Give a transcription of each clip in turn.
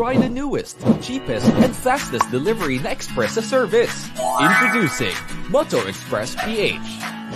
Try the newest, cheapest, and fastest delivery na express service. Introducing Moto Express PH.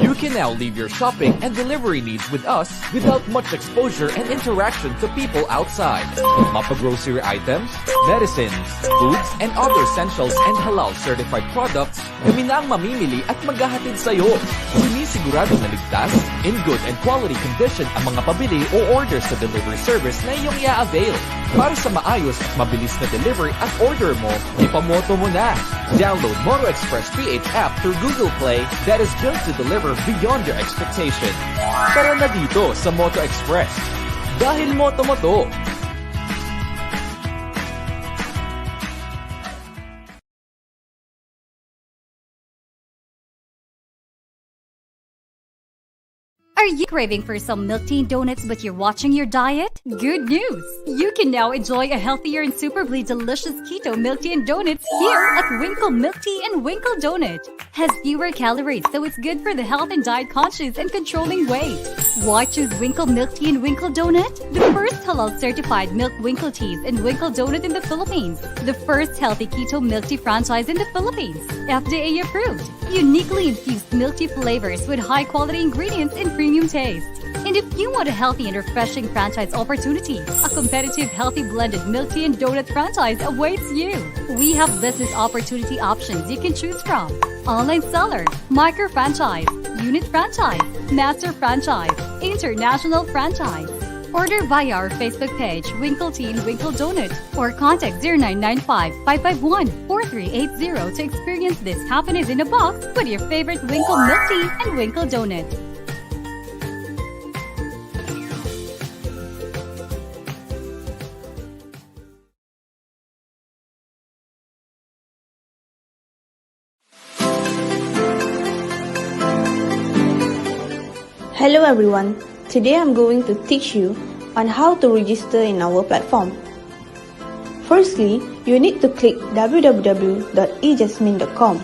You can now leave your shopping and delivery needs with us without much exposure and interaction to people outside. Mapa-grocery items, medicines, foods, and other essentials and halal certified products, kami na ang mamimili at maghahatid sa'yo. Sinisigurado na ligtas, in good and quality condition ang mga pabili o orders sa delivery service na iyong i-avail. Para sa maayos at mabilis na delivery at order mo, ipamoto mo na. Download Moto Express PH app through Google Play that is built to deliver beyond your expectation. Tara na dito sa Moto Express. Dahil moto mo to. Are you craving for some milk tea and donuts but you're watching your diet? Good news! You can now enjoy a healthier and superbly delicious keto milk tea and donuts here at Winkle Milk Tea and Winkle Donut. Has fewer calories, so it's good for the health and diet conscious and controlling weight. Why choose Winkle Milk Tea and Winkle Donut? The first halal certified milk Winkle Teas and Winkle Donut in the Philippines. The first healthy keto milk tea franchise in the Philippines. FDA approved. Uniquely infused milk tea flavors with high quality ingredients and premium taste. And if you want a healthy and refreshing franchise opportunity, a competitive healthy blended milk tea and donut franchise awaits you. We have business opportunity options you can choose from. Online seller, micro franchise, unit franchise, master franchise, international franchise. Order via our Facebook page, Winkle Tea and Winkle Donut, or contact 0995-551-4380 to experience this happiness in a box with your favorite Winkle Milk Tea and Winkle Donut. Hello everyone, today I'm going to teach you on how to register in our platform. Firstly, you need to click www.ejasmine.com.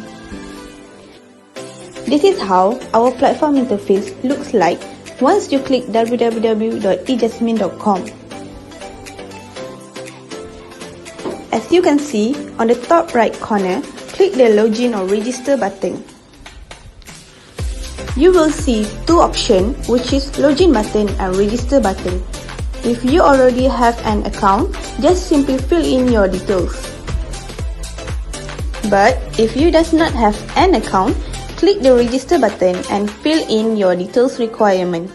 This is how our platform interface looks like once you click www.ejasmine.com. As you can see, on the top right corner, click the login or register button. You will see two options, which is login button and register button. If you already have an account, just simply fill in your details. But if you does not have an account, click the register button and fill in your details requirement.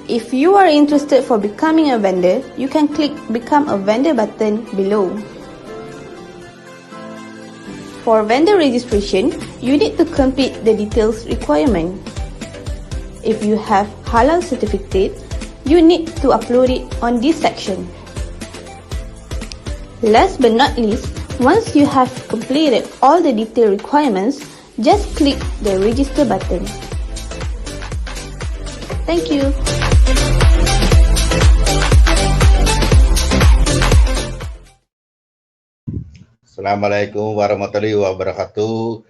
If you are interested for becoming a vendor, you can click become a vendor button below. For vendor registration, you need to complete the details requirement. If you have halal certificate, you need to upload it on this section. Last but not least, once you have completed all the detail requirements, just click the register button. Thank you. Assalamualaikum warahmatullahi wabarakatuh.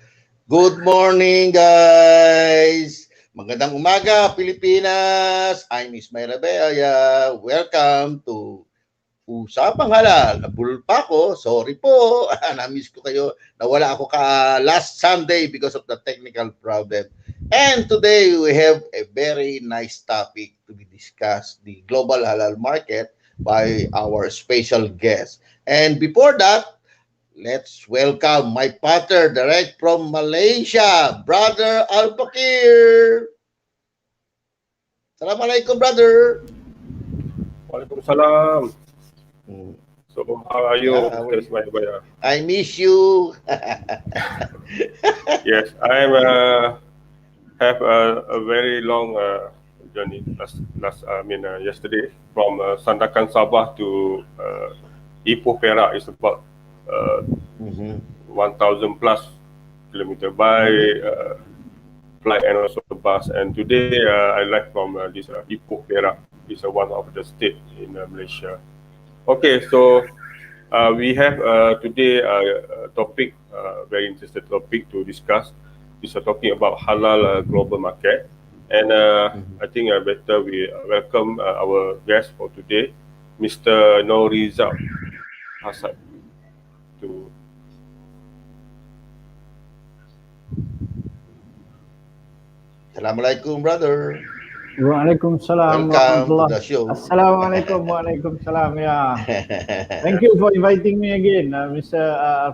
Good morning, guys. Magandang umaga, Pilipinas. I'm Ismail Abaya. Welcome to Usapang Halal. Nabulol pa ako. Sorry po. Na-miss ko kayo. Nawala ako last Sunday because of the technical problem. And today we have a very nice topic to be discussed, the global halal market by our special guest. And before that, let's welcome my partner direct from Malaysia, Brother Fakhir. Assalamualaikum, brother. Waalaikumsalam. So, how are you? I miss you. Yes, I have a very long journey. Yesterday from Sandakan Sabah to Ipoh Perak is about 1,000 plus kilometer by flight and also the bus. And today I left from this Ipoh Perak. It's one of the state in Malaysia. Okay, so we have today a topic, very interesting topic to discuss. It's talking about halal global market. And I think better we welcome our guest for today, Mr. Norizal Hassan. To Assalamualaikum, brother. Waalaikumsalam Welcome to warahmatullah. the show. Assalamualaikum, waalaikumsalam. Yeah. Thank you for inviting me again, Mr.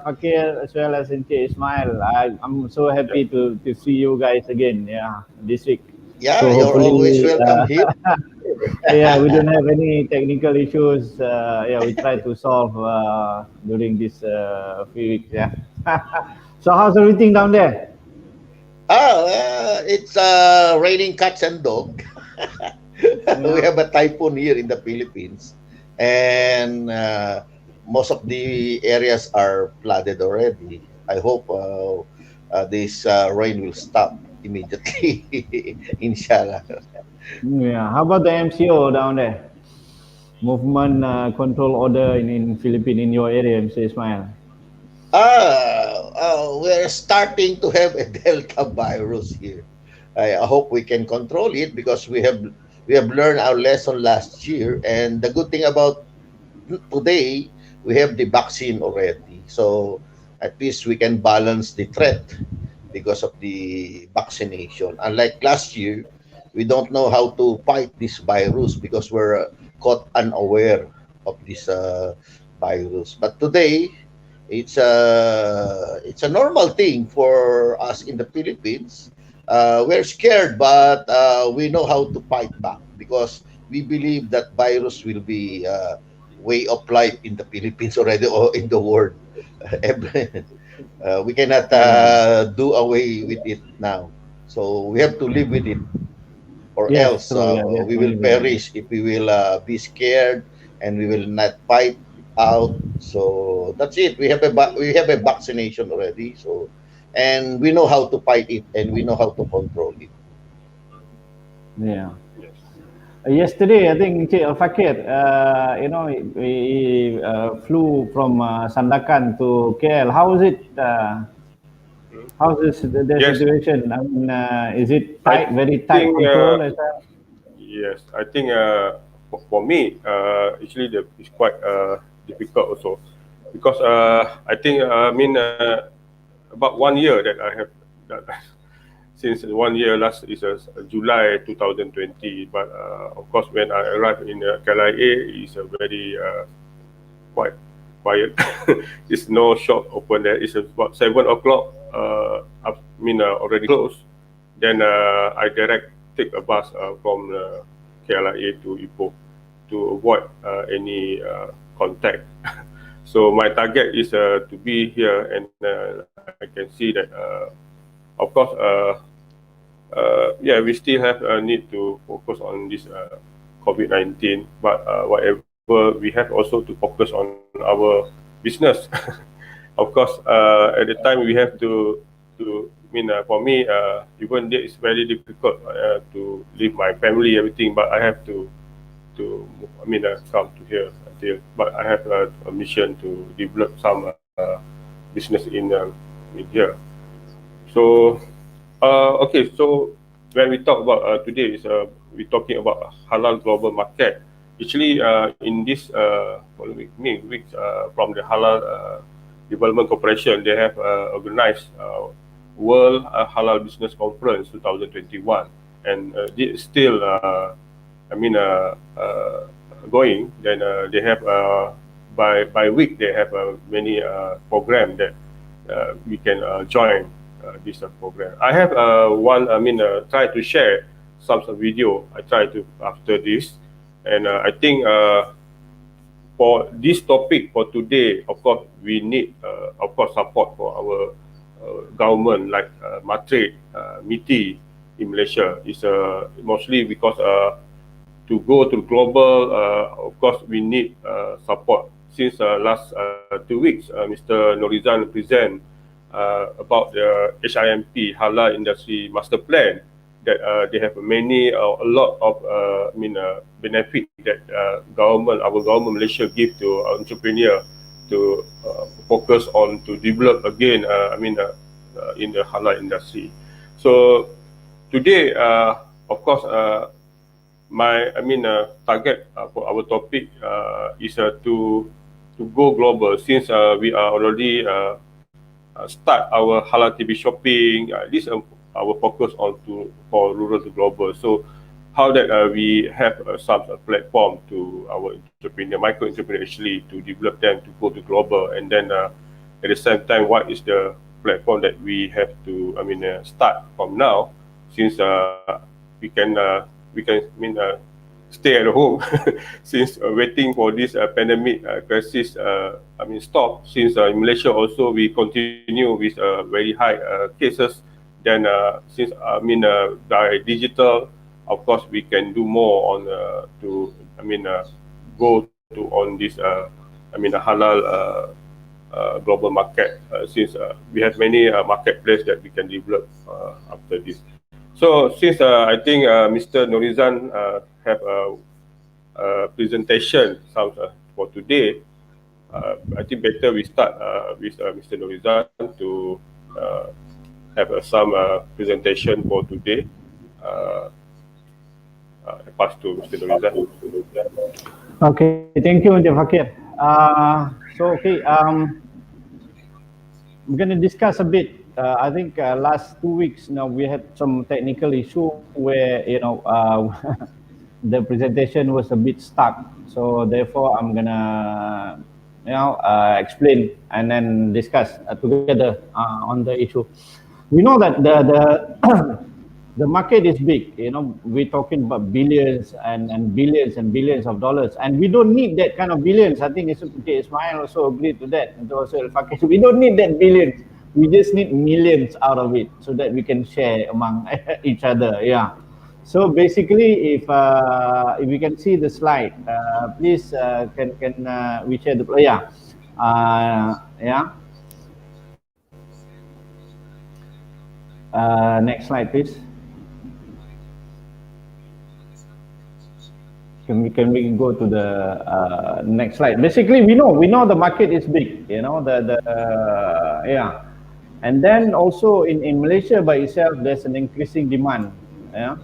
Fakhir, as well as Encik Ismail. I'm so happy to see you guys again, yeah, this week. Yeah, So you're always hopefully, welcome here. yeah, we don't have any technical issues. Yeah, we try to solve during this few weeks, yeah. So how's everything down there? It's raining cats and dog. We have a typhoon here in the Philippines, and most of the areas are flooded already. I hope this rain will stop immediately, inshallah. Yeah, how about the MCO down there? Movement control order in Philippines in your area, Mr. Ismail? We're starting to have a Delta virus here. I hope we can control it because we have learned our lesson last year, and the good thing about today, we have the vaccine already. So at least we can balance the threat because of the vaccination. Unlike last year, we don't know how to fight this virus because we're caught unaware of this virus. But today, it's a normal thing for us in the Philippines. We're scared, but we know how to fight back because we believe that virus will be way of life in the Philippines already or in the world. We cannot do away with it now. So we have to live with it, or Yes, else true. Yeah, we will definitely. perish if we will be scared and we will not fight out. So that's it. We have a vaccination already. So, and we know how to fight it and we know how to control it. Yeah. yes. Yesterday, I think Encik Fakir, we flew from Sandakan to KL. How is it? How's the Yes, situation? I mean, is it I tight, very tight think control? As well? yes. I think for me, actually, it's quite difficult also because I think about 1 year that I have that since 1 year last is July 2020. But of course, when I arrived in KLIA, it's a very quite quiet. There's no shop open there. It's about 7 o'clock. Already closed. Then I direct take a bus from KLIA to Ipoh to avoid any contact. So my target is to be here, and I can see that, of course, yeah, we still have a need to focus on this COVID-19, but whatever, we have also to focus on our business. Of course, at the time we have for me, even though it's very difficult to leave my family, everything, but I have to come to here until. But I have a mission to develop some business in here. So, okay. So when we talk about today is we're talking about halal global market. Actually, in this following weeks, from the Halal Development Corporation, they have organized World Halal Business Conference 2021, and it's still, going. Then they have by week they have many program that we can join this program. I have one. Try to share some video. I try to after this, and I think for this topic for today, of course, we need, of course, support for our government like Matre, MITI in Malaysia. Is mostly because to go to global, of course, we need support. Since last 2 weeks, Mr. Norizan present about the HIMP Halal Industry Master Plan, that they have a lot of benefit that our government Malaysia give to entrepreneur to focus on to develop again in the halal industry. So today of course, target for our topic is to go global, since we are already start our halal TV shopping. This our focus on for rural to global. So how that we have some platform to our entrepreneur, micro entrepreneur, actually to develop them to go to global, and then at the same time, what is the platform that we have to start from now, since we can stay at home since waiting for this pandemic crisis stop, since in Malaysia also we continue with very high cases. Then since by digital, of course we can do more on to go to on this halal global market, since we have many marketplace that we can develop after this. So since I think Mr. Norizan have a presentation for today, I think better we start with Mr. Norizan to have some presentation for today. I pass to Mr. Norizan. Okay, thank you, Mr. Fakhir. We're going to discuss a bit. I think last 2 weeks now we had some technical issue where the presentation was a bit stuck. So therefore, I'm gonna explain and then discuss together on the issue. We know that the market is big. We're talking about billions and billions and billions of dollars, and we don't need that kind of billions. I think Ismail also agreed to that, and also we don't need that billions. We just need millions out of it so that we can share among each other. Yeah. So basically, if we can see the slide, please can we share the next slide, please. Can we go to the next slide? Basically, we know the market is big. And then also in Malaysia by itself, there's an increasing demand. Yeah.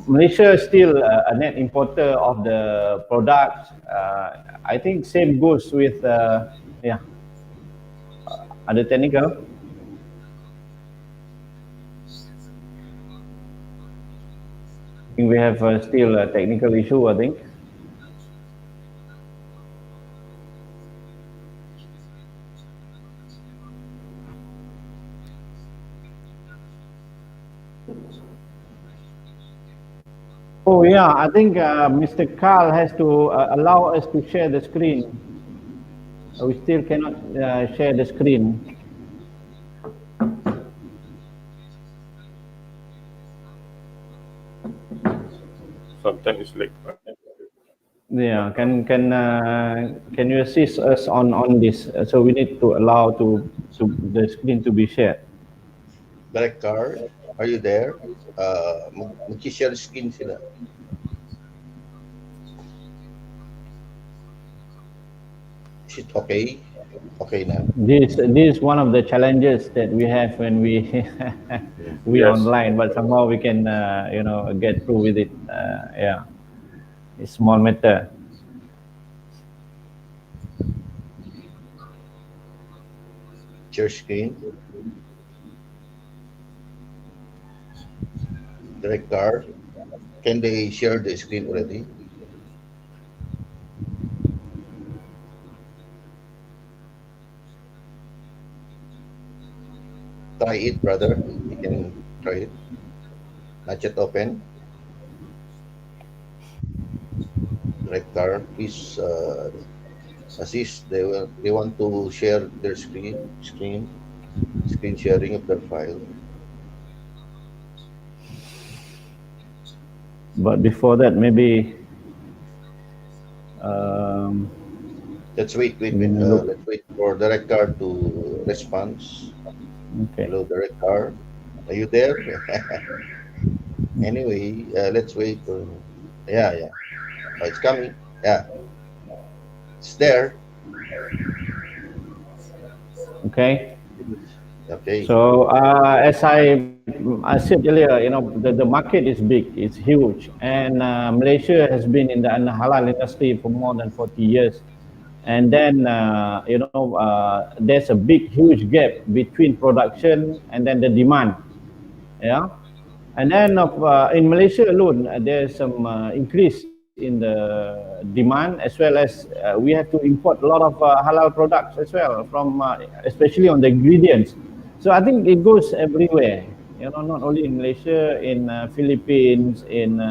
Malaysia is still a net importer of the products. I think same goes with other technical. I think we have still a technical issue, I think. Oh yeah, I think Mr. Carl has to allow us to share the screen. We still cannot share the screen. Sometimes it's late. Yeah, can you assist us on this? So we need to allow to the screen to be shared. Director, are you there? Mag-share screen sila. Is it okay? Okay now. This is one of the challenges that we have when we Yes. online, but somehow we can get through with it. Yeah, it's small matter. Share screen. Director, can they share the screen already? Try it, brother. You can try it. Not yet open. Director, please assist. They want to share their screen sharing of their file. But before that, maybe let's wait. Let's wait for Director to respond. okay. Hello, Director. Are you there? Anyway, let's wait. Yeah. Oh, it's coming. Yeah. It's there. Okay. Okay. So as I I said earlier, the market is big, it's huge, and Malaysia has been in the halal industry for more than 40 years. And then, there's a big, huge gap between production and then the demand. Yeah. And then in Malaysia alone, there's some increase in the demand, as well as we have to import a lot of halal products as well, from especially on the ingredients. So I think it goes everywhere, not only in Malaysia, in Philippines, in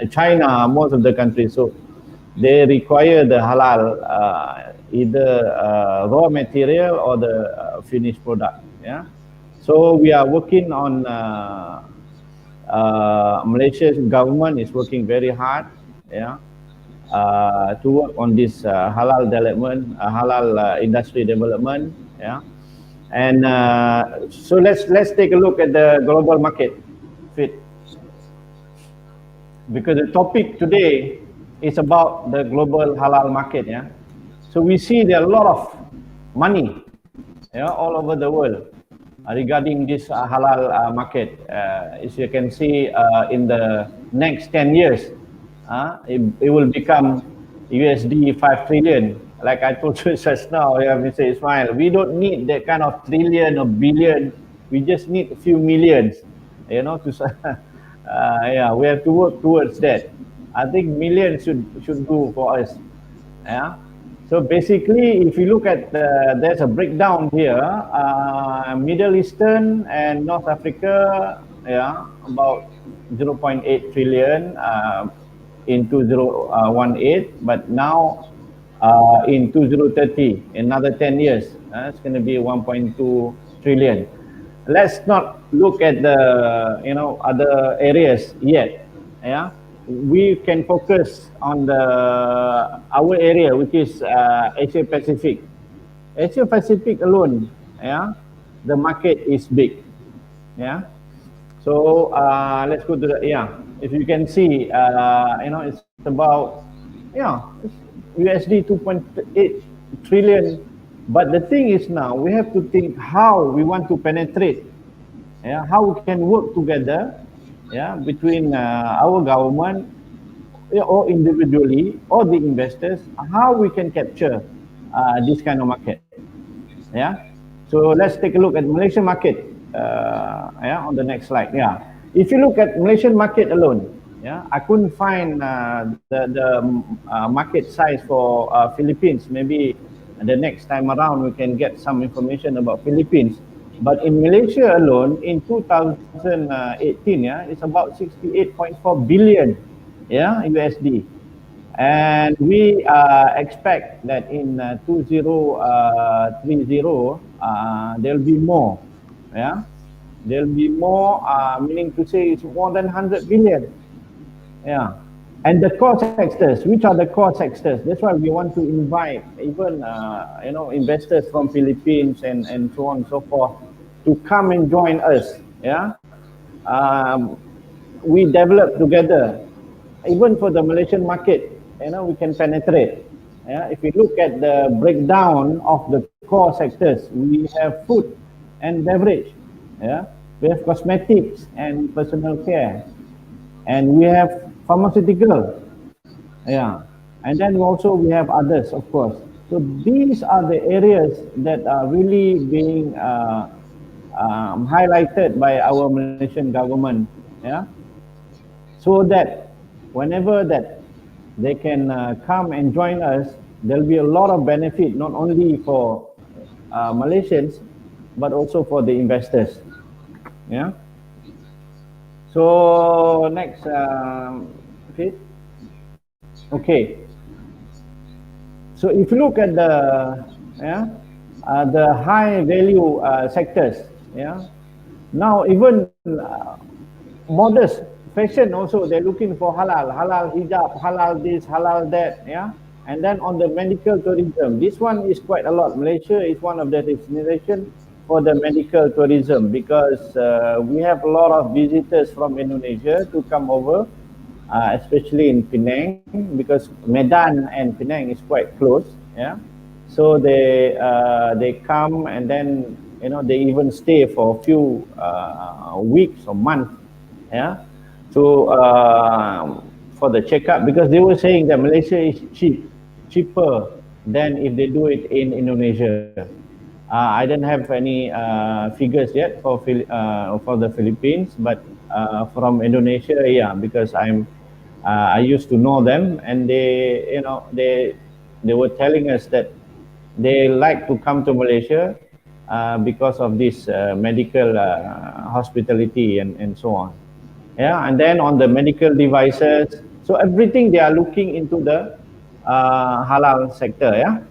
China, most of the countries. So they require the halal, either raw material or the finished product. Yeah. So we are working on Malaysia's government is working very hard, to work on this halal development, halal industry development, And so let's take a look at the global market fit, because the topic today is about the global halal market. So we see there are a lot of money, all over the world regarding this halal market. As you can see, in the next 10 years, it will become USD 5 trillion. Like I told you just now, Mr. Ismail, we don't need that kind of trillion or billion. We just need a few millions, to we have to work towards that. I think millions should do for us. So basically, if you look at there's a breakdown here. Middle Eastern and North Africa, about 0.8 trillion in 2018, but now in 2030, another 10 years, it's going to be 1.2 trillion. Let's not look at the other areas yet. We can focus on our area, which is Asia Pacific. Asia Pacific alone, the market is big. So let's go to if you can see, it's about USD 2.8 trillion. But the thing is, now we have to think how we want to penetrate, how we can work together, between our government, or individually, or the investors, how we can capture this kind of market. So let's take a look at Malaysian market on the next slide. If you look at Malaysian market alone, I couldn't find the market size for Philippines. Maybe the next time around we can get some information about Philippines. But in Malaysia alone, in 2018, it's about 68.4 billion USD. And we expect that in 2030, there'll be more. There'll be more, meaning to say it's more than 100 billion. And the core sectors, which are the core sectors? That's why we want to invite even investors from Philippines and so on and so forth to come and join us. We develop together. Even for the Malaysian market, we can penetrate. If we look at the breakdown of the core sectors, we have food and beverage. We have cosmetics and personal care, and we have pharmaceutical, and then also we have others, of course. So these are the areas that are really being highlighted by our Malaysian government, so that whenever that they can come and join us, there'll be a lot of benefit, not only for Malaysians, but also for the investors. So next, okay. So if you look at the high value sectors, now even modest fashion also, they're looking for halal hijab, halal this, halal that, and then on the medical tourism, this one is quite a lot. Malaysia is one of the destinations for the medical tourism, because we have a lot of visitors from Indonesia to come over, especially in Penang, because Medan and Penang is quite close. So they come, and then they even stay for a few weeks or months, yeah, to for the checkup, because they were saying that Malaysia is cheaper than if they do it in Indonesia. I don't have any figures yet for the Philippines, but from Indonesia, yeah, because I used to know them, and they were telling us that they like to come to Malaysia because of this medical hospitality and so on. Yeah, and then on the medical devices, so everything they are looking into the halal sector. Yeah.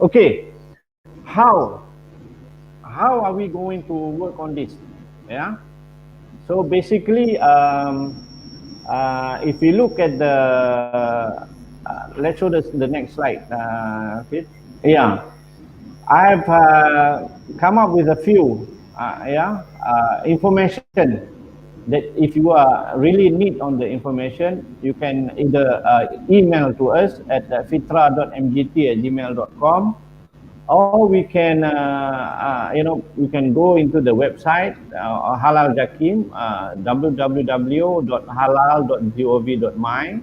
Okay. How are we going to work on this? Yeah. So basically, if we look at the, let's show the next slide. Fit. Yeah, I've come up with a few, information that if you are really need on the information, you can either email to us at fitra.mgt@gmail.com, or we can, we can go into the website Halal Jakim, www.halal.gov.my.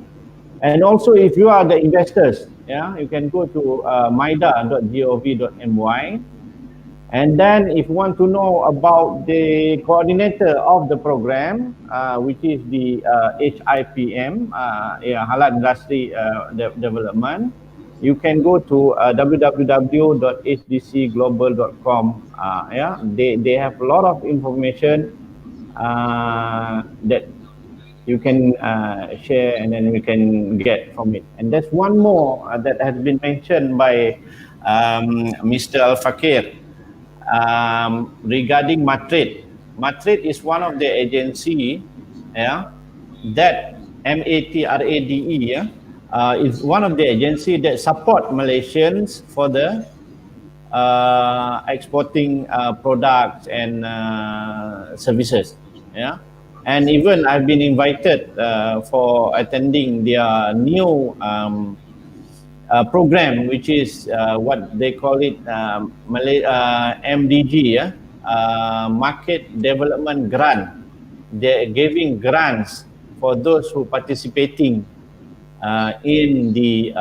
And also, if you are the investors, yeah, you can go to maida.gov.my. And then if you want to know about the coordinator of the program, which is the HIPM, Halal Industry Development, you can go to www.hdcglobal.com. Yeah, they have a lot of information that you can share, and then we can get from it. And there's one more that has been mentioned by Mr. Fakhir regarding Matrade. Matrade is one of the agency, yeah, that MATRADE, yeah, is one of the agency that support Malaysians for the exporting products and services. Yeah, and even I've been invited for attending their new program, which is what they call it MDG, yeah? Market Development Grant. They're giving grants for those who participating in the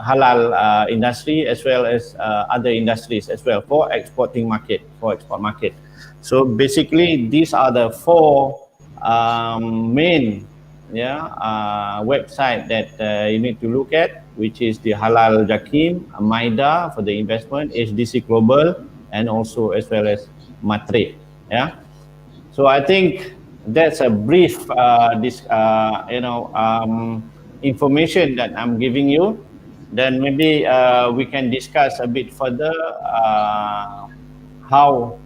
halal industry, as well as other industries as well, for export market. So basically, these are the four main website that you need to look at, which is the Halal Jakim, Maida for the investment, HDC Global, and also as well as Matre. Yeah. So I think that's a brief information that I'm giving you. Then maybe we can discuss a bit further how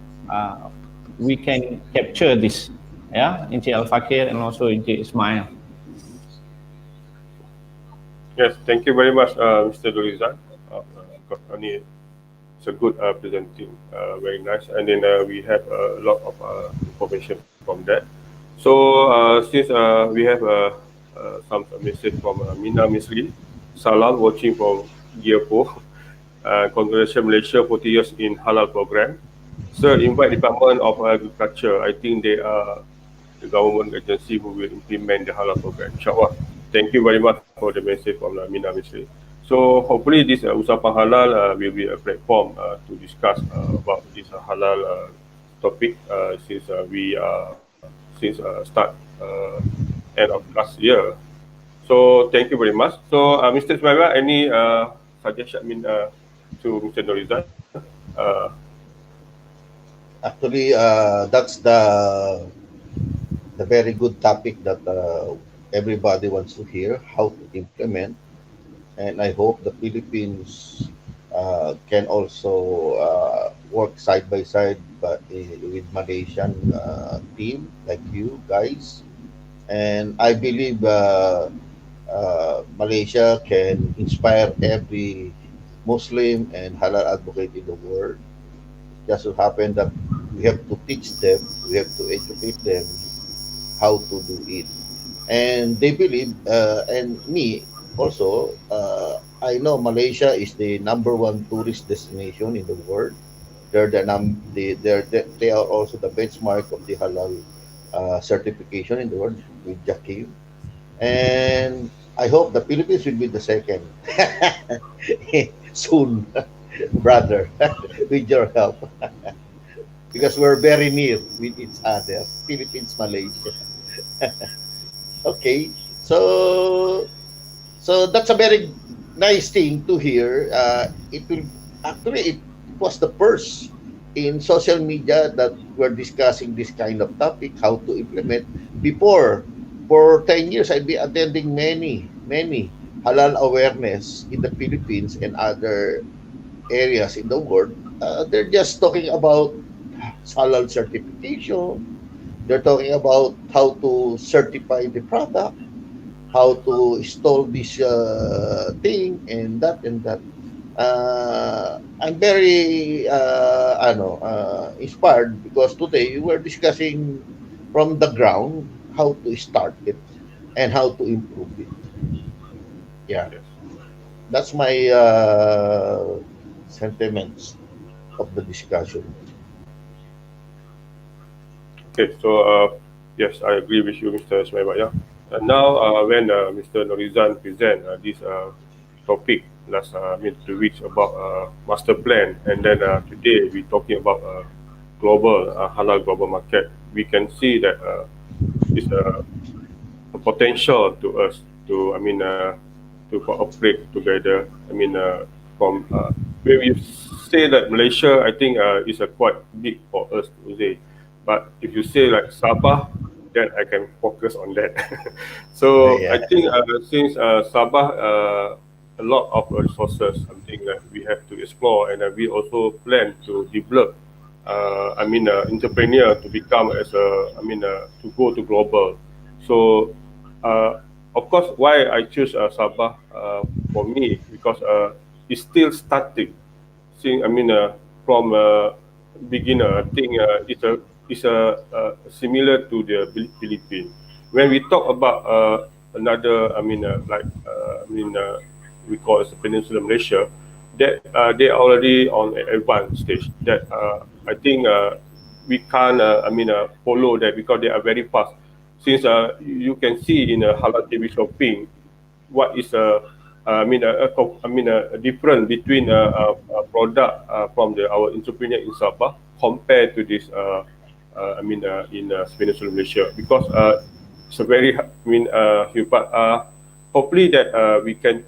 we can capture this. Yeah, Encik Al-Fakhir and also Encik Ismail. Yes, thank you very much, Mr. Durizan. It's a good presenting, very nice. And then we have a lot of information from that. So since we have some message from Mina Misri, Salam watching from Gearpo. Congratulations Malaysia 40 years in halal program. Sir, invite Department of Agriculture. I think they are the government agency who will implement the halal program. Inshallah. Thank you very much for the message from Mina Misri. So hopefully this Usapang Halal will be a platform to discuss about this halal topic since we start end of last year. So thank you very much. So Mr. Ismail, any suggestion to Mr. Dorizan? Actually, that's the very good topic that everybody wants to hear, how to implement. And I hope the Philippines can also work side by side with Malaysian team like you guys. And I believe Malaysia can inspire every Muslim and halal advocate in the world. Just so happen that we have to teach them, we have to educate them how to do it. And they believe, and me also, I know Malaysia is the number one tourist destination in the world. They are also the benchmark of the halal certification in the world with Jakim. And I hope the Philippines will be the second soon, brother, with your help, because we're very near with each other, Philippines, Malaysia. Okay, so that's a very nice thing to hear. It will actually, it was the first in social media that we're discussing this kind of topic, how to implement. Before, for 10 years, I've been attending many halal awareness in the Philippines and other areas in the world. They're just talking about halal certification. They're talking about how to certify the product, how to install this thing and that and that. I'm very inspired because today we're discussing from the ground how to start it and how to improve it. Yeah, Yes. that's my sentiments of the discussion. Okay, so yes, I agree with you, Mr. Ismail. Yeah. And now, when Mr. Norizan present this topic last 2 weeks about master plan, and then today we're talking about global halal global market, we can see that it's a potential to us to to cooperate together. From when we say that Malaysia, I think is a quite big for us to say. But if you say like Sabah, then I can focus on that. So I Yeah, think since Sabah, a lot of resources, something that we have to explore, and we also plan to develop. Entrepreneur to become as a, to go to global. So, uh, of course, why I choose Sabah for me because it's still starting. Seeing, from beginner, I think similar to the Philippines. When we talk about another, we call it Peninsula Malaysia, that they are already on an advanced stage. That I think we can't, follow that because they are very fast. Since you can see in a halal TV shopping, what is a difference between a product from our entrepreneur in Sabah compared to this in Peninsula Malaysia because it's a very huge, but hopefully that we can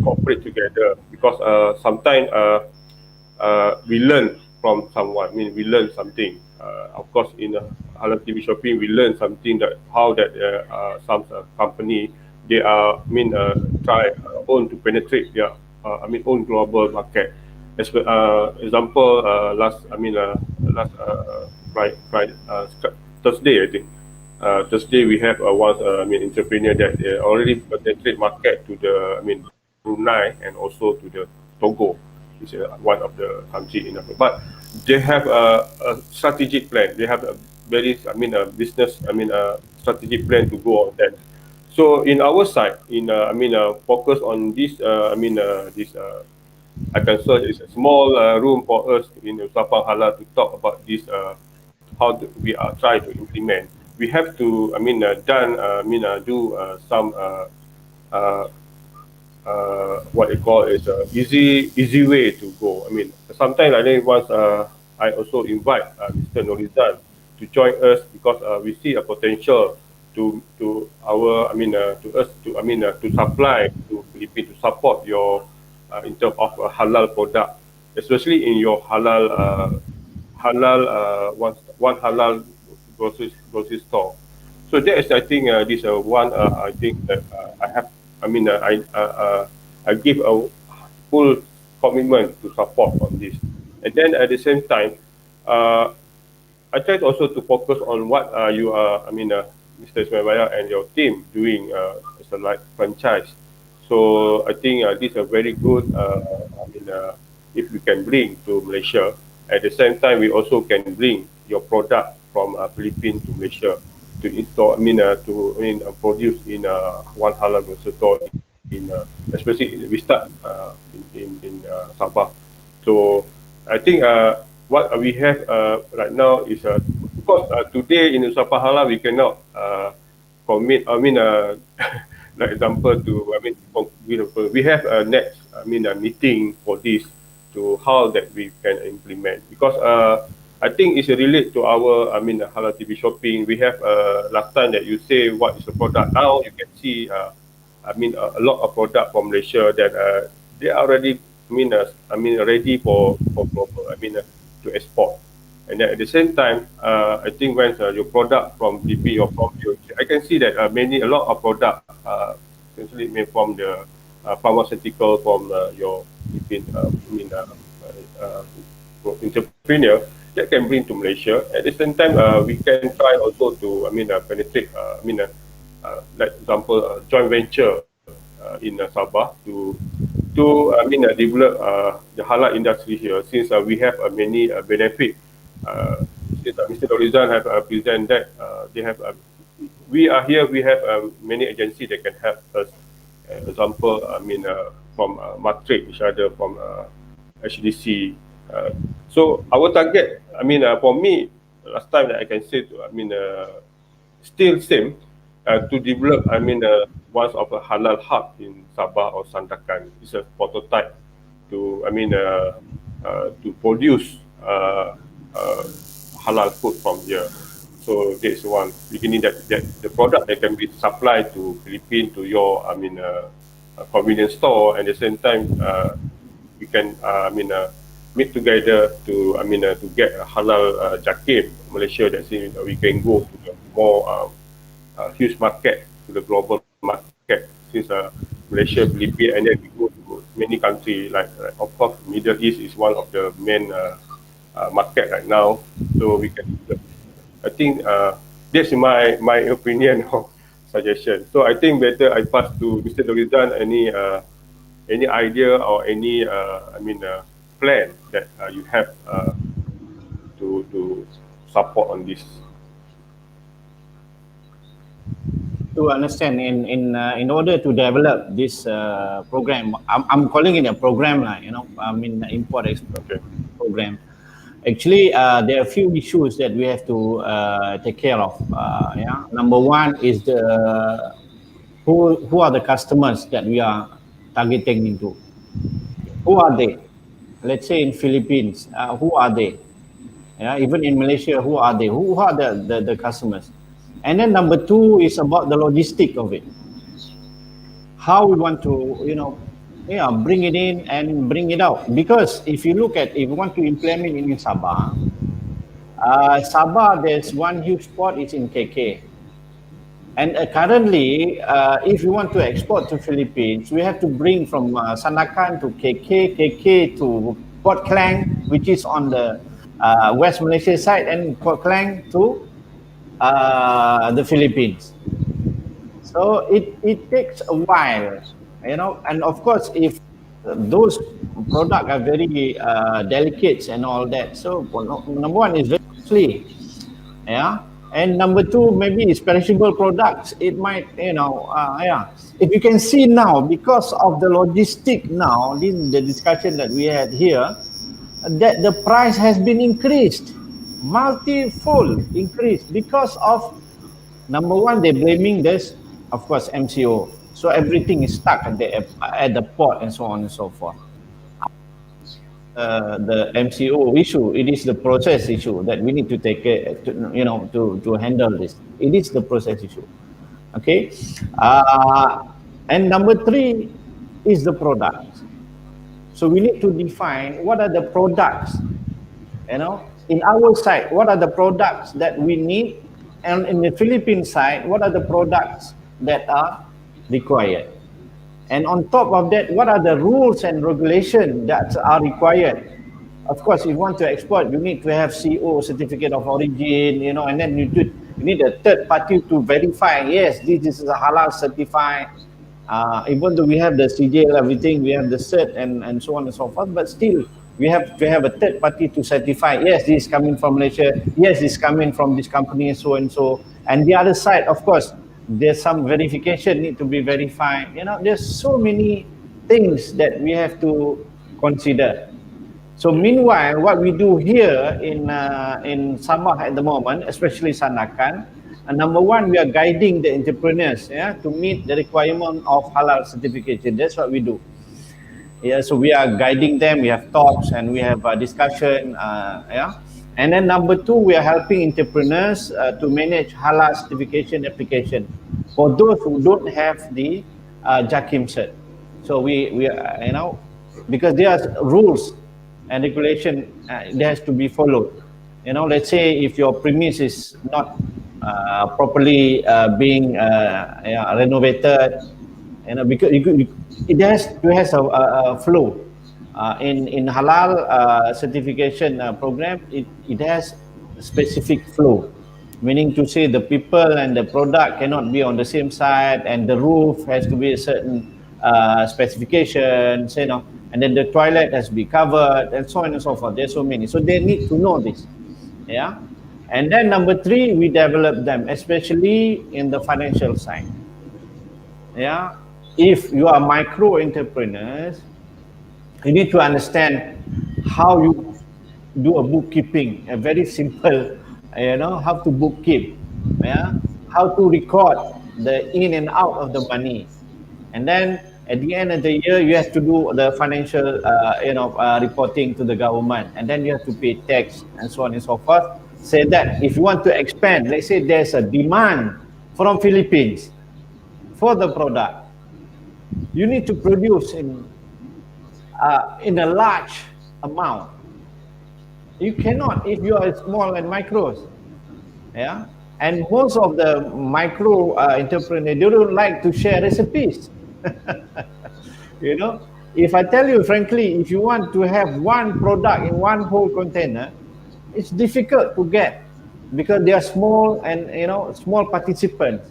cooperate together because sometimes we learn from someone. We learn something. Of course, in halal TV shopping, we learn something that how that some company they are try own to penetrate their own global market. As example, last Friday, Thursday I think. Thursday we have one entrepreneur that already penetrate market to the Brunei and also to the Togo. It's one of the country in Africa. But they have a strategic plan. They have a very a business strategic plan to go on that. So in our side, in focus on this I can say it's a small room for us in Usapang Halal to talk about this how we are trying to implement. We have to do some uh, what they call is a easy way to go. Sometimes I think once I also invite Mr. Norizan to join us because we see a potential to our to us to supply to Philippines to support your in terms of halal product, especially in your halal one halal grocery store. So that is, I think, this one. I think that I have. I give a full commitment to support on this, and then at the same time, uh, I try to also to focus on what you are. Mr. Ismail and your team doing as a like franchise. So I think this is a very good. If we can bring to Malaysia, at the same time we also can bring your product from Philippines to Malaysia to install. Produce in one halal grocery store in especially we start in Sabah. So I think what we have right now is because today in Usapang Halal we cannot commit. I mean, like example to we have a next a meeting for this to how that we can implement because I think it's relate to our halal TV shopping. We have last time that you say what is the product. Now you can see a lot of product from Malaysia that they are already ready for global. To export. And then at the same time, I think when your product from DP or from you, I can see that a lot of product essentially made from the pharmaceutical from your entrepreneur that can bring to Malaysia. At the same time, we can try also to penetrate. Like example, joint venture in Sabah to develop the halal industry here since we have many benefit. Since Mr. Dorizan have presented that they have we are here. We have many agencies that can help us. Example, from Matrix, each other from HDC. So our target, for me, last time that I can say, still same to develop. One of a halal hub in Sabah or Sandakan. It's a prototype to to produce halal food from here. So that's one beginning that the product that can be supplied to Philippines to your convenience store, and at the same time we can meet together to to get a halal jakim Malaysia that we can go to the more huge market, to the global market, since Malaysia, Philippines, and then we go to many countries like of course Middle East is one of the main market right now. So we can, I think that's my opinion or suggestion. So I think better I pass to Mr. Dorizan any idea or any plan that you have to support on this. To understand, in order to develop this program, I'm calling it a program, import export program. Actually, there are a few issues that we have to take care of. Number one is who are the customers that we are targeting into? Who are they? Let's say in Philippines, who are they? Even in Malaysia, who are they? Who are the customers? And then number two is about the logistic of it. How we want to, bring it in and bring it out. Because if you want to implement it in Sabah, there's one huge port is in KK. And currently, if you want to export to Philippines, we have to bring from Sandakan to KK to Port Klang, which is on the West Malaysia side, and Port Klang to the Philippines. So it takes a while, and of course, if those products are very delicate and all that, so number one is very costly, and number two, maybe it's perishable products. It might, if you can see now, because of the logistic now, in the discussion that we had here, that the price has been increased, multi-fold increased, because of number one, they're blaming this, of course, MCO. So everything is stuck at the port and so on and so forth. The MCO issue, it is the process issue that we need to take to handle this. It is the process issue. Okay. And number three is the product. So we need to define what are the products, in our side, what are the products that we need, and in the Philippine side, what are the products that are required. And on top of that, what are the rules and regulations that are required? Of course, if you want to export, you need to have CO, certificate of origin, and then you need a third party to verify, yes, this is a halal certified. Even though we have the CJL, everything, we have the cert and so on and so forth, but still, we have to have a third party to certify, yes, this is coming from Malaysia, yes, this is coming from this company, so and so. And the other side, of course, there's some verification need to be verified. There's so many things that we have to consider. So meanwhile, what we do here in Sabah at the moment, especially Sandakan, number one, we are guiding the entrepreneurs, to meet the requirement of halal certification. That's what we do. Yeah, so we are guiding them. We have talks and we have a discussion. And then number two, we are helping entrepreneurs to manage halal certification application for those who don't have the JAKIM cert. So we because there are rules and regulation that has to be followed. Let's say if your premise is not properly being renovated, because it has a flow. In halal certification program, it has specific flow, meaning to say the people and the product cannot be on the same side, and the roof has to be a certain specification, and then the toilet has to be covered, and so on and so forth. There's so many, so they need to know this. And then number three, we develop them, especially in the financial side. If you are micro entrepreneurs, you need to understand how you do a bookkeeping, a very simple, how to bookkeep, how to record the in and out of the money. And then at the end of the year, you have to do the financial, reporting to the government, and then you have to pay tax and so on and so forth. Say that if you want to expand, let's say there's a demand from Philippines for the product, you need to produce in a large amount. You cannot if you are small and micros. And most of the micro entrepreneurs, they don't like to share recipes. If I tell you frankly, if you want to have one product in one whole container, it's difficult to get because they are small and small participants.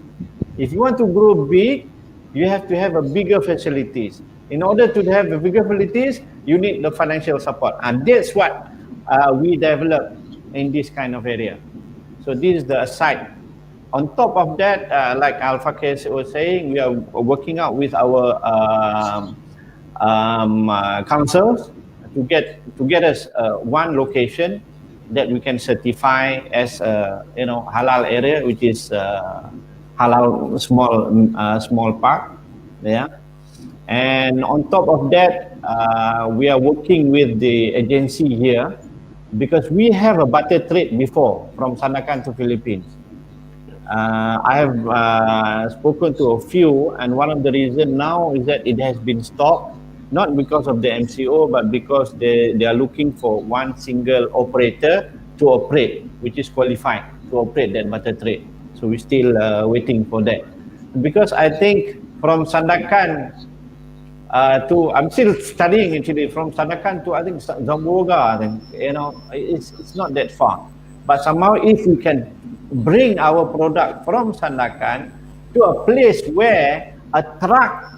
If you want to grow big, you have to have a bigger facilities. In order to have the bigger facilities, you need the financial support, and that's what we develop in this kind of area. So this is the aside. On top of that, like Fakhir was saying, we are working out with our councils to get us one location that we can certify as halal area, which is halal small park. And on top of that, we are working with the agency here because we have a barter trade before from Sandakan to Philippines. I have spoken to a few, and one of the reasons now is that it has been stopped, not because of the MCO, but because they are looking for one single operator to operate, which is qualified to operate that barter trade. So we're still waiting for that. Because I think from Sandakan I'm still studying actually, from Sandakan to I think Zamboga, it's not that far. But somehow if we can bring our product from Sandakan to a place where a truck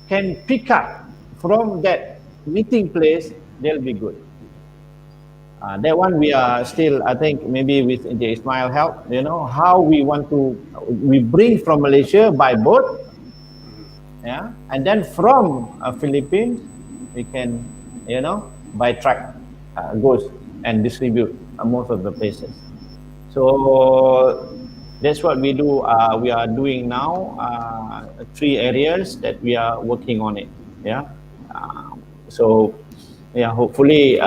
can pick up from that meeting place, they'll be good. That one we are still, I think maybe with the Ismail help, how we bring from Malaysia by boat, and then from Philippines, we can, by truck goes and distribute most of the places. So that's what we do. We are doing now 3 areas that we are working on it. So hopefully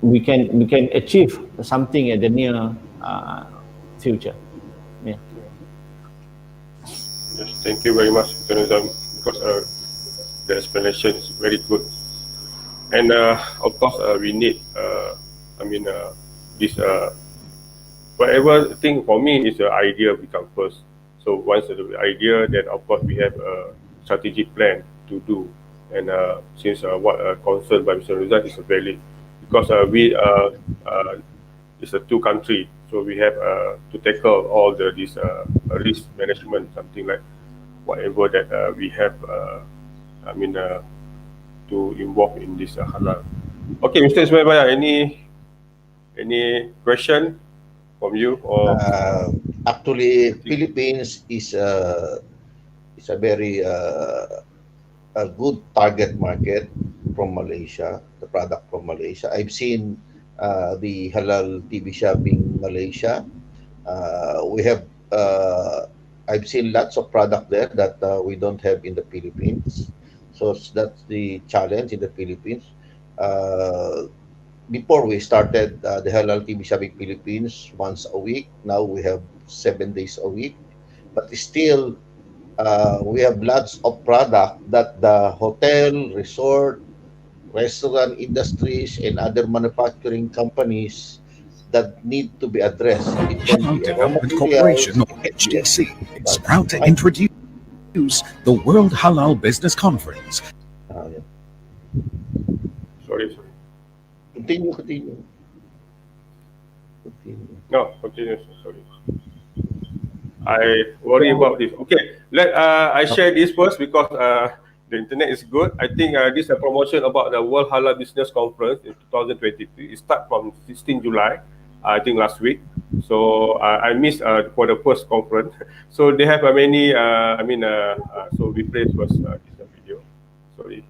we can achieve something at the near future. Yes, thank you very much, Mr. because the explanation is very good. And of course, we need, this, whatever thing for me is the idea become first. So once the idea, then of course we have a strategic plan to do. And since what concerned by Mr. Rizal is valid, because it's a 2 country, so we have to tackle all this risk management, something like whatever that we have, to involve in this halal. Okay, Mr. Ismail, any question from you? Or actually, Philippines is a very a good target market from Malaysia, the product from Malaysia. I've seen the halal TV shop in Malaysia. We have I've seen lots of product there that we don't have in the Philippines. So that's the challenge in the Philippines. Uh, Before we started the halal TV shop in Philippines once a week. Now we have 7 days a week, but still we have lots of product that the hotel, resort, restaurant industries, and other manufacturing companies that need to be addressed. It can Halal be raw Development materials, Corporation, or it can be HDC, everything. is But proud to I, introduce the World Halal Business Conference. yeah. Sorry, sorry. Continue. No, continue. Sorry. I worry about this. Okay, I share this first because the internet is good. I think this is a promotion about the World Halal Business Conference in 2023. It starts from 16 July, I think last week. So I missed for the first conference. So they have many. So we play first this video. Sorry.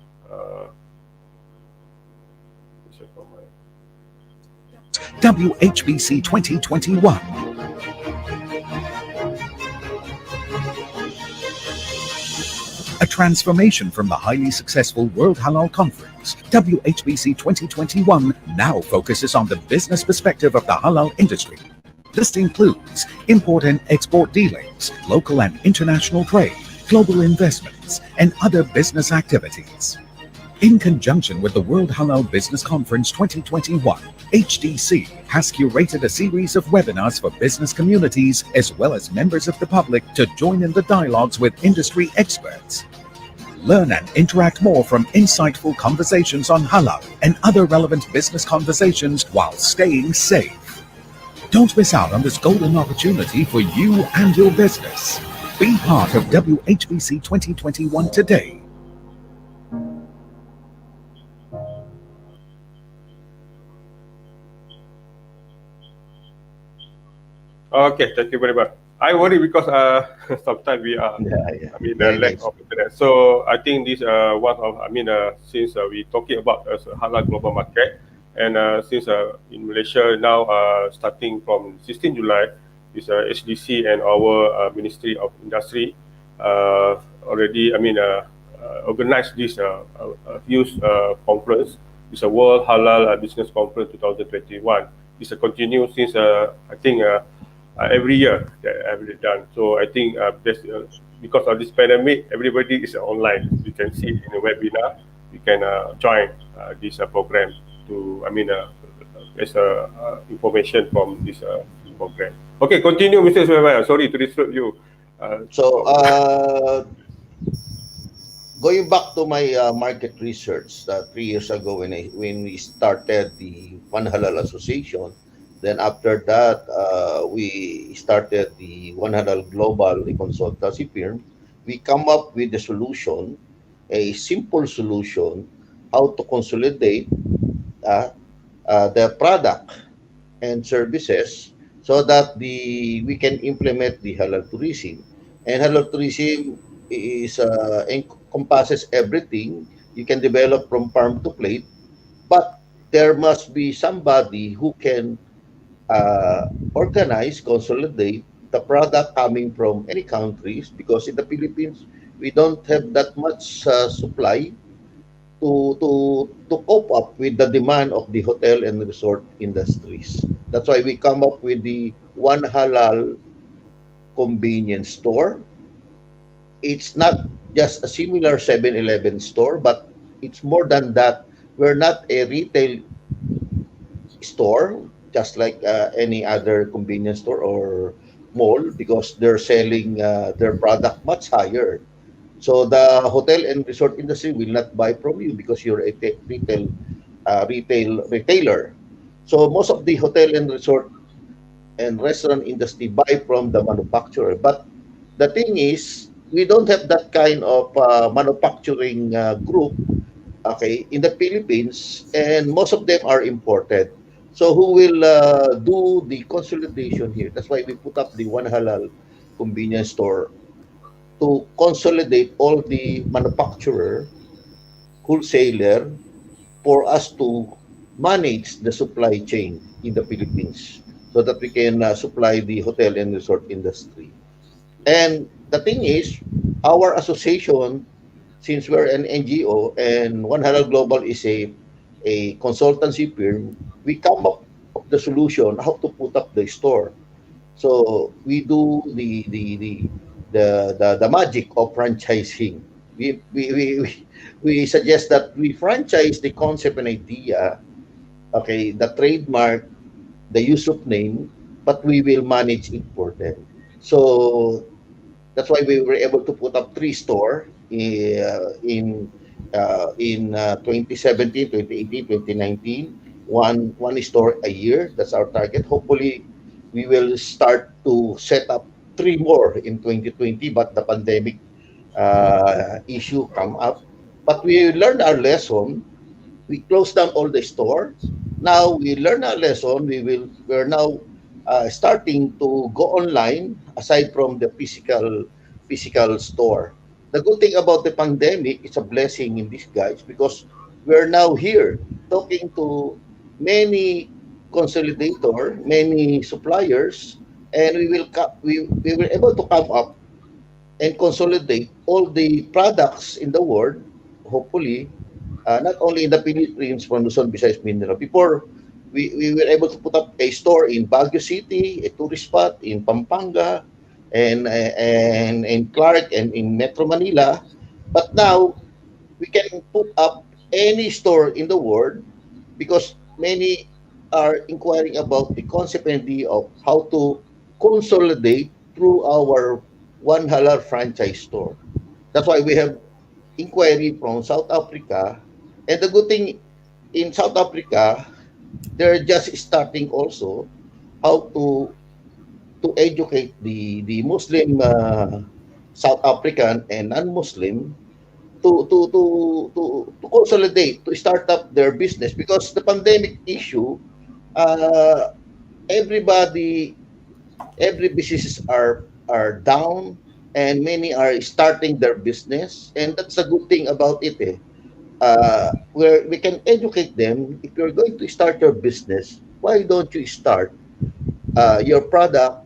This is from my. WHBC 2021. A transformation from the highly successful World Halal Conference, WHBC 2021 now focuses on the business perspective of the halal industry. This includes import and export dealings, local and international trade, global investments, and other business activities. In conjunction with the World Halal Business Conference 2021, HDC has curated a series of webinars for business communities as well as members of the public to join in the dialogues with industry experts. Learn and interact more from insightful conversations on halal and other relevant business conversations while staying safe. Don't miss out on this golden opportunity for you and your business. Be part of WHBC 2021 today. Okay, thank you very much. I worry because sometimes we are, Very lack nice. of internet. So I think this one of, since we talking about halal global market, and since in Malaysia now starting from 16 July, is HDC and our Ministry of Industry already, organized this huge conference. It's a World Halal Business Conference 2021. It's a continue since I think. Every year that I've done. So I think because of this pandemic, everybody is online. You can see in the webinar. You can join this program to, there's information from this program. Okay, continue, Mr. Ismail. Sorry to disturb you. Going back to my market research 3 years ago when we started the One Halal Association. Then after that, we started the One Halal Global consultancy firm. We come up with a solution, a simple solution, how to consolidate the product and services so that we can implement the halal tourism. And halal tourism is encompasses everything. You can develop from farm to plate, but there must be somebody who can organize, consolidate the product coming from any countries because in the Philippines we don't have that much supply to cope up with the demand of the hotel and resort industries. That's why we come up with the One Halal convenience store. It's not just a similar 7-Eleven store, but it's more than that. We're not a retail store just like any other convenience store or mall because they're selling their product much higher. So the hotel and resort industry will not buy from you because you're a retailer. So most of the hotel and resort and restaurant industry buy from the manufacturer. But the thing is, we don't have that kind of manufacturing group, okay, in the Philippines, and most of them are imported. So who will do the consolidation here? That's why we put up the One Halal convenience store to consolidate all the manufacturer, wholesaler, for us to manage the supply chain in the Philippines so that we can supply the hotel and resort industry. And the thing is, our association, since we're an NGO and One Halal Global is a consultancy firm, we come up with the solution how to put up the store. So we do the magic of franchising. We suggest that we franchise the concept and idea, okay, the trademark, the use of name, but we will manage it for them. So that's why we were able to put up three store in 2017, 2018, 2019. One store a year. That's our target. Hopefully, we will start to set up three more in 2020. But the pandemic issue come up. But we learned our lesson. We closed down all the store. Now we learn our lesson. We're now starting to go online aside from the physical store. The good thing about the pandemic is a blessing in disguise because we're now here talking to many consolidator, many suppliers, and we were able to come up and consolidate all the products in the world, hopefully, not only in the Philippines, from Luzon, Visayas, Mindanao. Before, we were able to put up a store in Baguio City, a tourist spot in Pampanga, and in Clark and in Metro Manila. But now we can put up any store in the world because many are inquiring about the concept and idea of how to consolidate through our One Halal franchise store. That's why we have inquiry from South Africa. And the good thing in South Africa, they're just starting also how to educate the Muslim South African and non-Muslim to consolidate, to start up their business because the pandemic issue, uh, everybody, every businesses are down and many are starting their business, and that's a good thing about it. Where we can educate them. If you're going to start your business, why don't you start your product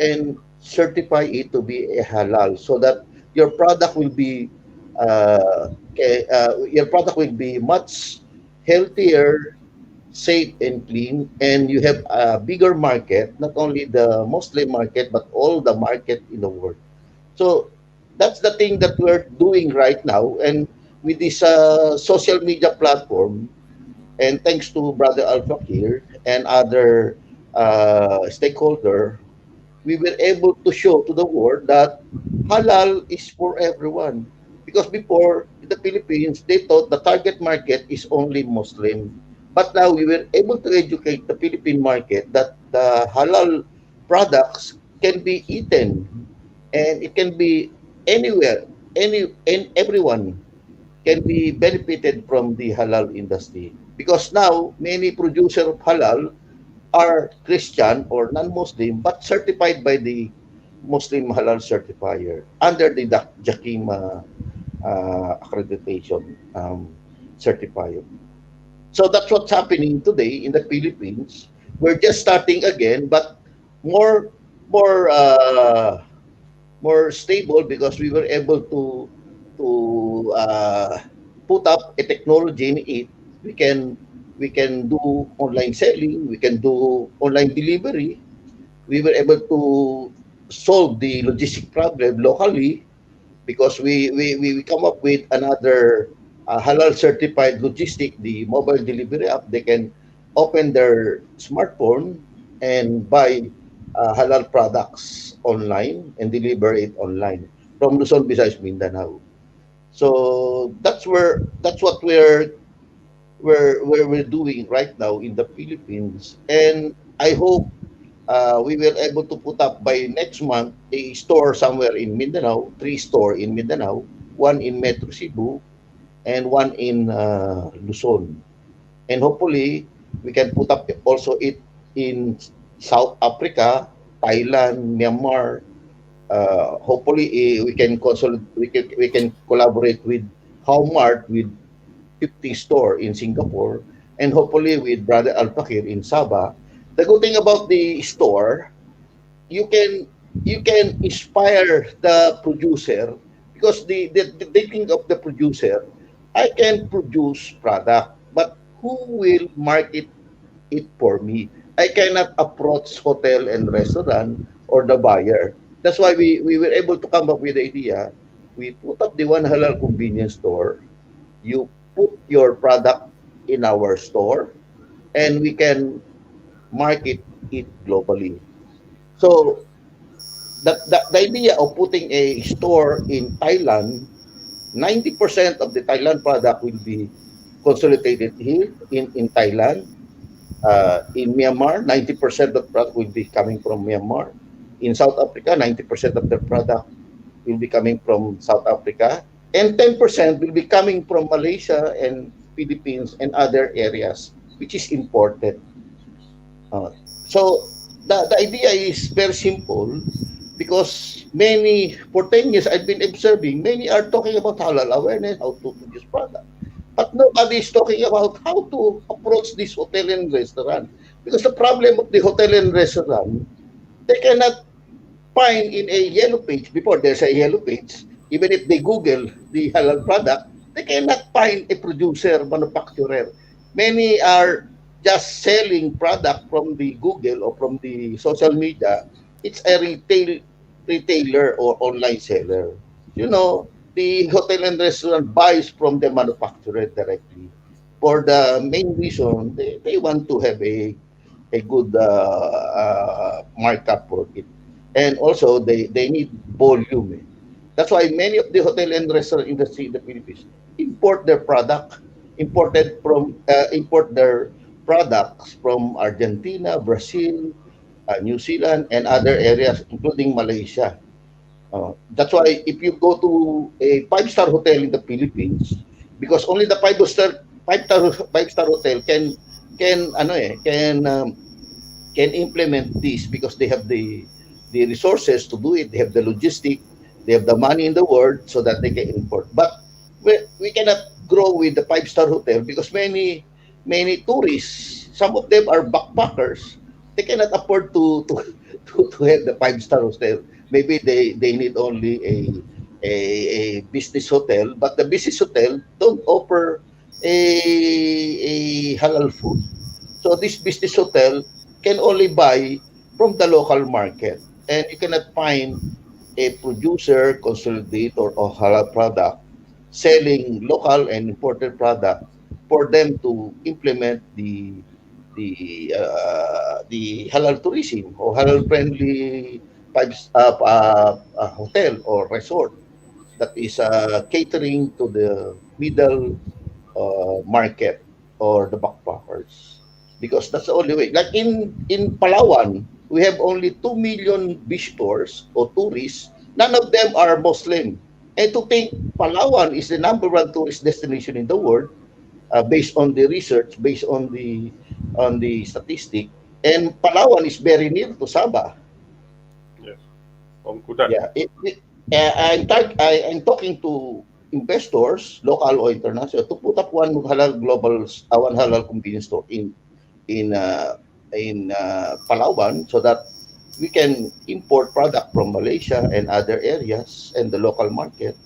and certify it to be a halal so that your product will be your product will be much healthier, safe and clean, and you have a bigger market, not only the Muslim market but all the market in the world. So that's the thing that we're doing right now, and with this social media platform, and thanks to Brother Al Fakir and other stakeholder, we were able to show to the world that halal is for everyone. Because before, in the Philippines, they thought the target market is only Muslim. But now we were able to educate the Philippine market that the halal products can be eaten and it can be anywhere, any and everyone can be benefited from the halal industry. Because now many producers of halal are Christian or non-Muslim but certified by the Muslim halal certifier under the Jakim accreditation certifier. So that's what's happening today in the Philippines. We're just starting again, but more more uh, more stable because we were able to put up a technology in it. We can we can do online selling. We can do online delivery. We were able to solve the logistic problem locally because we come up with another halal certified logistic, the mobile delivery app. They can open their smartphone and buy halal products online and deliver it online from Luzon, Visayas, Mindanao. So that's what we're doing right now in the Philippines, and I hope we will able to put up by next month a store somewhere in Mindanao, three store in Mindanao, one in Metro Cebu, and one in Luzon. And hopefully, we can put up also it in South Africa, Thailand, Myanmar, Hopefully, we can collaborate with Howmart with 50 store in Singapore, and hopefully with Brother Al Fakhir in Sabah. The good thing about the store, you can inspire the producer, because they think of the producer. I can produce product, but who will market it for me? I cannot approach hotel and restaurant or the buyer. That's why we were able to come up with the idea. We put up the one halal convenience store. You put your product in our store, and we can market it globally. So the idea of putting a store in Thailand, 90% of the Thailand product will be consolidated here in Thailand. In Myanmar, 90% of product will be coming from Myanmar. In South Africa, 90% of the product will be coming from South Africa. And 10% will be coming from Malaysia and Philippines and other areas, which is imported. So the idea is very simple, because for 10 years I've been observing, many are talking about halal awareness, how to produce product. But nobody is talking about how to approach this hotel and restaurant. Because the problem of the hotel and restaurant, they cannot find in a yellow page, before there's a yellow page, even if they Google the halal product, they cannot find a producer, manufacturer. Many are just selling product from the Google or from the social media. It's a retailer or online seller. You know, the hotel and restaurant buys from the manufacturer directly. For the main reason, they want to have a good markup for it. And also, they need volume. That's why many of the hotel and restaurant industry in the Philippines import their product, import their products from Argentina, Brazil, New Zealand, and other areas, including Malaysia. That's why if you go to a five-star hotel in the Philippines, because only the five-star hotel can implement this, because they have the resources to do it. They have the logistic, they have the money in the world, so that they can import. But we cannot grow with the five-star hotel, because many tourists, some of them are backpackers. They cannot afford to have the five-star hotel. Maybe they need only a business hotel, but the business hotel don't offer a halal food. So this business hotel can only buy from the local market, and you cannot find a producer, consolidator of halal product selling local and imported product for them to implement the halal tourism or halal friendly hotel or resort that is catering to the middle market or the backpackers, because that's the only way. Like in Palawan, we have only 2 million visitors or tourists. None of them are Muslim. And to think Palawan is the number one tourist destination in the world, based on the research, based on the statistic, and Palawan is very near to Sabah. Yes. From Kudat. Yeah, I'm talking to investors, local or international, to put up one halal convenience store in Palawan, so that we can import product from Malaysia and other areas and the local market,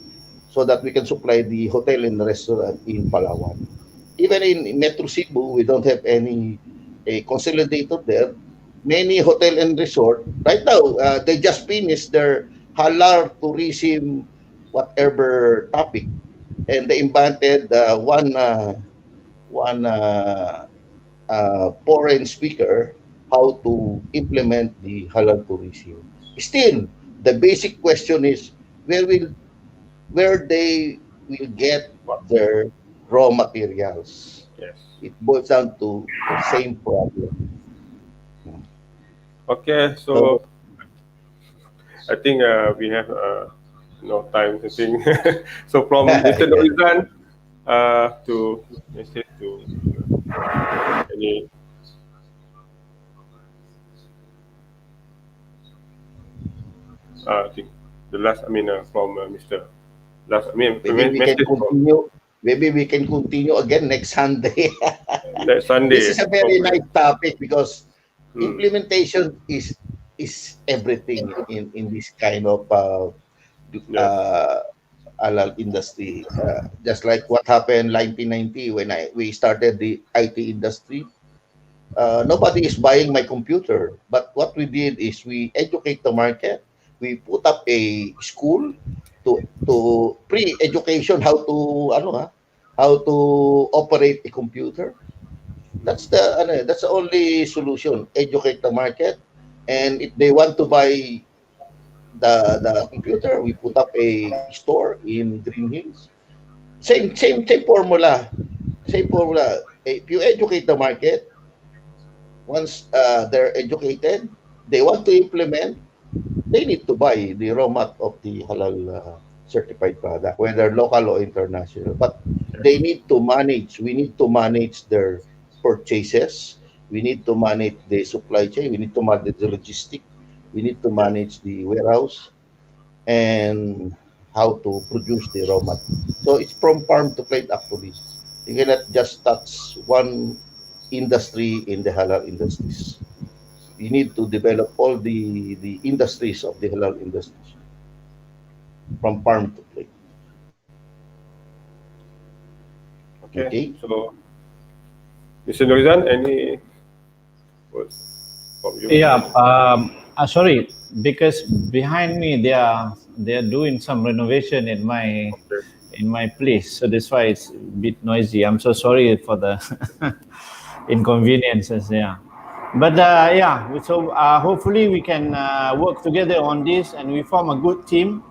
so that we can supply the hotel and restaurant in Palawan. Even in Metro Cebu, we don't have any a consolidator there. Many hotel and resort right now, they just finished their halal tourism whatever topic, and they invited one foreign speaker how to implement the halal tourism. Still, the basic question is where they will get their raw materials. Yes. It boils down to the same problem. Okay, So, so I think we have no time to think. So from Mr. yeah. Norizan to message to any. I think the last, from Mr. Last, Maybe we can message from continue. Maybe we can continue again next Sunday. next Sunday. This is a very Hopefully. nice topic because Hmm. implementation is everything in this kind of Yes. halal industry. Just like what happened 1990 when we started the IT industry. Nobody is buying my computer, but what we did is we educate the market. We put up a school to pre-education how to operate a computer. That's the only solution. Educate the market, and if they want to buy the computer, we put up a store in Green Hills. Same formula. Same formula. If you educate the market, once they're educated, they want to implement, they need to buy the raw mat of the halal certified product, whether local or international. But they need to manage. We need to manage their purchases. We need to manage the supply chain. We need to manage the logistic. We need to Yes. manage the warehouse and how to produce the raw mat. So it's from farm to plate actually. You cannot just touch one industry in the halal industries. You need to develop all the industries of the halal industries from farm to plate. Okay. Okay. So, Mr. Nurizan, any words from you? Yeah. Sorry, because behind me they are doing some renovation Okay. in my place, so that's why it's a bit noisy. I'm so sorry for the inconveniences. Yeah. But yeah, so hopefully we can work together on this, and we form a good team,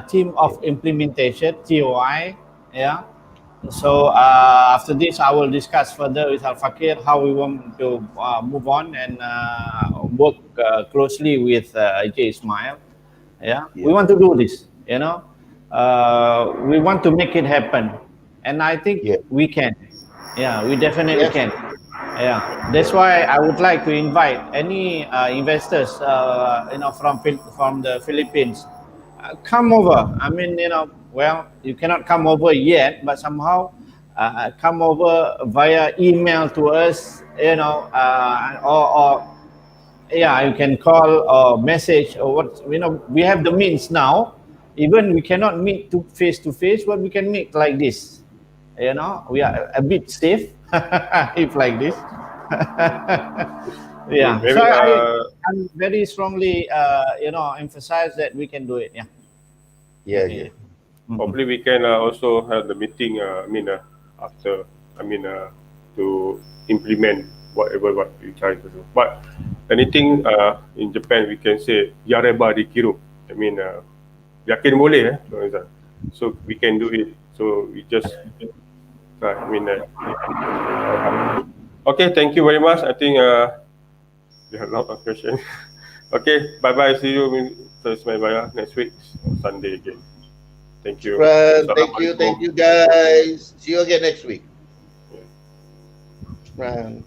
team of implementation (TOI). Yeah. So after this, I will discuss further with Al Fakir how we want to move on and work closely with J. Ismail. Yeah, we Yeah. want to do this. We want to make it happen, and I think Yeah. we can. Yeah, we definitely Yes. can. Yeah, that's Yes. why I would like to invite any investors, from the Philippines, come over. I mean, well, you cannot come over yet, but somehow come over via email to us, or yeah, you can call or message or what. We have the means now. Even we cannot meet to face, but we can meet like this. We are a bit safe if like this. Okay. Yeah. So Maybe I'm very strongly, emphasize that we can do it. Yeah. Yeah. Yeah. Okay. Mhm. hopefully we can also have the meeting. After, to implement whatever what we try to do. But anything in Japan, we can say yareba dikiru. Yakin boleh, Tuan. So we can do it. So we just try. Okay. Thank you very much. I think we have a lot of questions. Okay. Bye bye. See you Thursday, next week on Sunday again. Thank you. Thank you. Assalamualaikum. Thank you, guys. See you again next week. Yeah. Shukran.